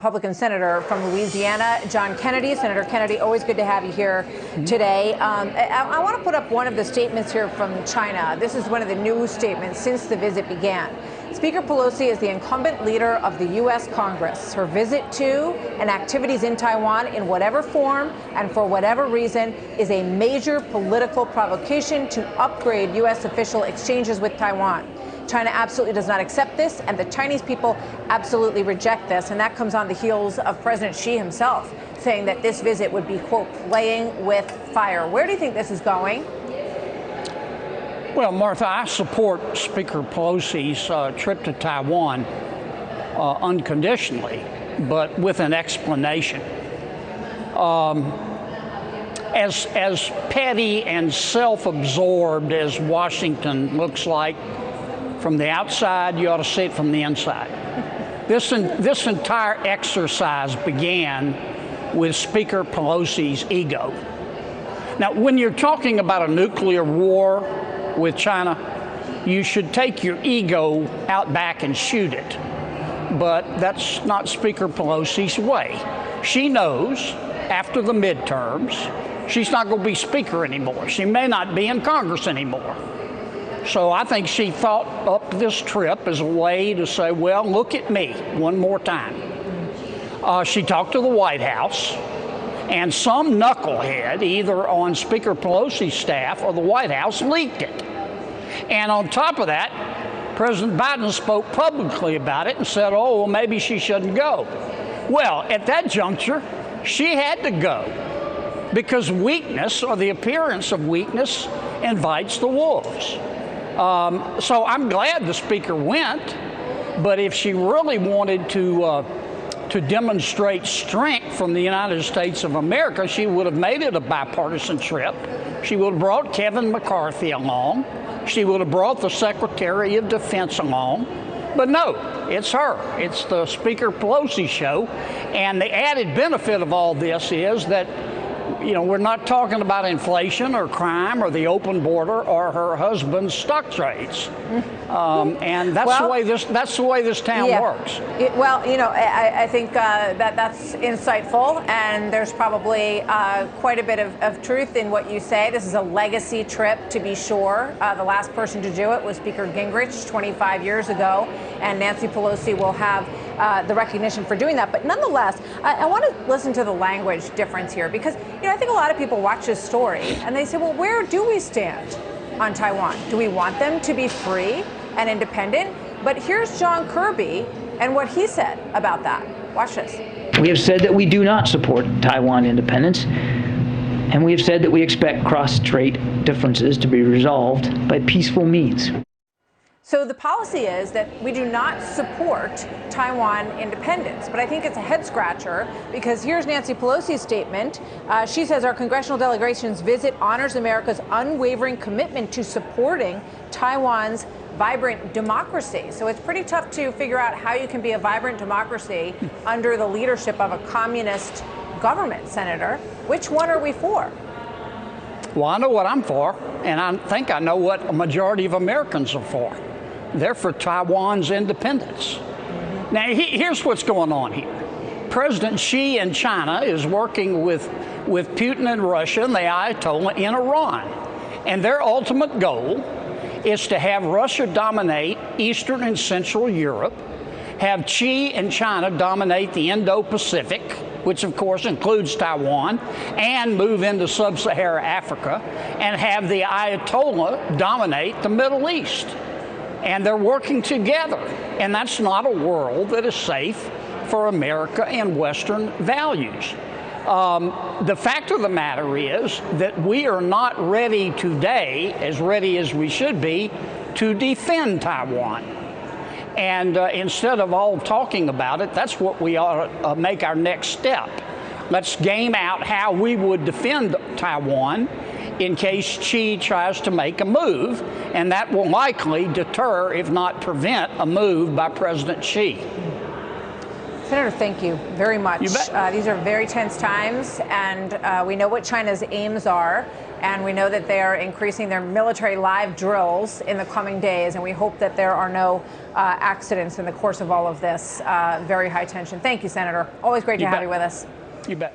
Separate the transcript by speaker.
Speaker 1: Republican senator from Louisiana, John Kennedy. Senator Kennedy, always good to have you here today. I want to put up one of the statements here from China. This is one of the new statements since the visit began. Speaker Pelosi is the incumbent leader of the U.S. Congress. Her visit to and activities in Taiwan, in whatever form and for whatever reason, is a major political provocation to upgrade U.S. official exchanges with Taiwan. China absolutely does not accept this, and the Chinese people absolutely reject this. And that comes on the heels of President Xi himself saying that this visit would be, quote, playing with fire. Where do you think this is going?
Speaker 2: Well, Martha, I support Speaker Pelosi's trip to Taiwan unconditionally, but with an explanation. As petty and self-absorbed as Washington looks like from the outside, you ought to see it from the inside. This entire exercise began with Speaker Pelosi's ego. Now, when you're talking about a nuclear war with China, you should take your ego out back and shoot it. But that's not Speaker Pelosi's way. She knows after the midterms, she's not going to be Speaker anymore. She may not be in Congress anymore. So I think she thought up this trip as a way to say, well, look at me one more time. She talked to the White House, and some knucklehead, either on Speaker Pelosi's staff or the White House, leaked it. And on top of that, President Biden spoke publicly about it and said, oh, well, maybe she shouldn't go. Well, at that juncture, she had to go because weakness, or the appearance of weakness, invites the wolves. So I'm glad the Speaker went, but if she really wanted to demonstrate strength from the United States of America, she would have made it a bipartisan trip. She would have brought Kevin McCarthy along. She would have brought the Secretary of Defense along. But no, it's her. It's the Speaker Pelosi show. And the added benefit of all this is that, you know, we're not talking about inflation or crime or the open border or her husband's stock trades, and that's the way this town works.
Speaker 1: Well, you know, I think that's insightful, and there's probably quite a bit of truth in what you say. This is a legacy trip, to be sure. The last person to do it was Speaker Gingrich 25 years ago, and Nancy Pelosi will have the recognition for doing that. But nonetheless, I want to listen to the language difference here, because, you know, I think a lot of people watch this story and they say, well, where do we stand on Taiwan? Do we want them to be free and independent? But here's John Kirby and what he said about that. Watch this.
Speaker 3: We have said that we do not support Taiwan independence, and we have said that we expect cross-strait differences to be resolved by peaceful means.
Speaker 1: So the policy is that we do not support Taiwan independence. But I think it's a head scratcher, because here's Nancy Pelosi's statement. She says our congressional delegation's visit honors America's unwavering commitment to supporting Taiwan's vibrant democracy. So it's pretty tough to figure out how you can be a vibrant democracy under the leadership of a communist government, Senator. Which one are we for?
Speaker 2: Well, I know what I'm for, and I think I know what a majority of Americans are for. They're for Taiwan's independence. Now, here's what's going on here. President Xi in China is working with Putin in Russia and the Ayatollah in Iran. And their ultimate goal is to have Russia dominate Eastern and Central Europe, have Xi and China dominate the Indo-Pacific, which of course includes Taiwan, and move into sub-Saharan Africa, and have the Ayatollah dominate the Middle East. And they're working together. And that's not a world that is safe for America and Western values. The fact of the matter is that we are not ready today, as ready as we should be, to defend Taiwan. And instead of all talking about it, that's what we ought to make our next step. Let's game out how we would defend Taiwan in case Xi tries to make a move, and that will likely deter, if not prevent, a move by President Xi.
Speaker 1: Senator, thank you very much.
Speaker 2: You bet.
Speaker 1: These are very tense times, and we know what China's aims are, and we know that they are increasing their military live drills in the coming days, and we hope that there are no accidents in the course of all of this. Very high tension. Thank you, Senator. Always great to have you with us.
Speaker 2: You bet.